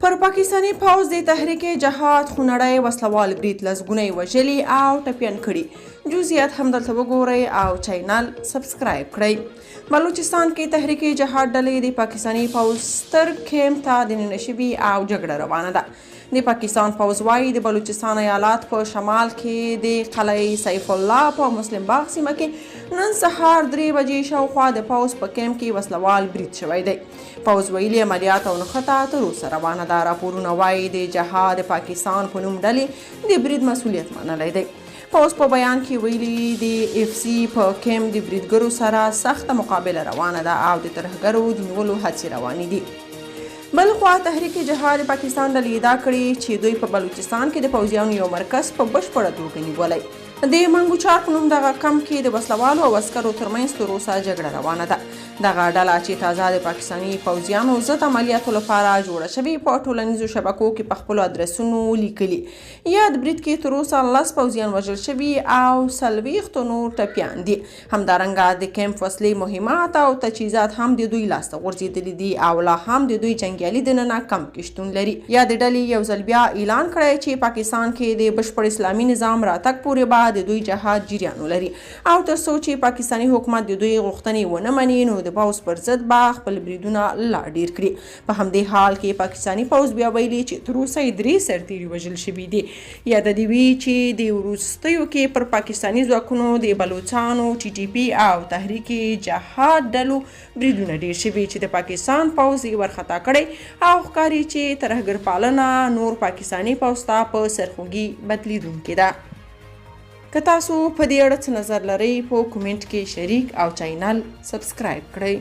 پر پاکستاني پوځ د تحریک جهاد خونړی وسلوال برید لسګونه یې وژلي او ټپیان کړي. جزئیات هم دلته وګورئ او چینل سبسکرایب کړئ. بلوچستان کې تحریک جهاد ډلې د پاکستاني پوځ ستر کیمپ ته دننه شوي او جګړه روانه ده. د پاکستان پوځ وایي د بلوچستان ایالات په شمال کې د قلعه سیف الله په مسلم باغ سیمه کې نن سهار 3 بجې شاوخوا د پوځ په کیمپ کې وسلوال برید شوی دی. پوځ ویلي عملیات او نښته تر اوسه روانه ده. راپورونه وایي د جهاد پاکستان په نوم ډلې د برید مسؤلیت منلی دی. پوځ په بیان کې ویلي د اف سی په کیمپ د بریدګرو سره سخته مقابله روانه ده او د ترهګرو د نیولو هڅې روانې دي. بل خوا تحریک جهاد پاکستان ډلې ادعا کړې چې دوی په بلوچستان کې د پوځیانو یو مرکز په بشپړه توګه نیولی. د منګوچار په نوم دغه کمپ کې د وسلوالو او عسکرو ترمنځ تر اوسه جګړه روانه ده. دغه ډله چې تازه د پاکستاني پوځیانو ضد عملیاتو لپاره جوړه شوې په ټولنیزو شبکو کې په خپلو ادرسونو لیکلي. یاد برید کې تر اوسه 10 پوځیان وژل شوي او 40 نور ټپیان دي. همدارنګه د کیمپ وسلې مهمات او تجهیزات هم د دوی لاسته غورځېدلي دي او لا هم د دوی جنګیالي دننه کمپ کې شتون لري. یا د ډلې یو ځل بیا اعلان کړی چې پاکستان کې د بشپړ اسلامي نظام راتګ پورې به د دوی جهاد جریان ولري او تر څو چې پاکستاني حکومت د دوی غوښتنې ونه مني نو د پوځ پر ضد به خپل بریدونه لا ډیر کړي. په همدې حال کې پاکستاني پوځ بیا ویلي چې تر اوسه 3 سرتیري وژل شوي دي. یاد دې وي چې د وروستیو کې پر پاکستاني ځواکونو د بلوچستانو ټي ټي پي او تحریک جهاد ډلو بریدونه ډیر شوي چې د پاکستان پوځ یې ورخطا کړی او ښکاري چې ترهګر پالنه نور پاکستاني پوځ ته په سرخوږي بدلیدونکې ده. که تاسو په دې اړه څه نظر لرئ په کومنټ کې شریک او چینل سبسکرایب کړئ.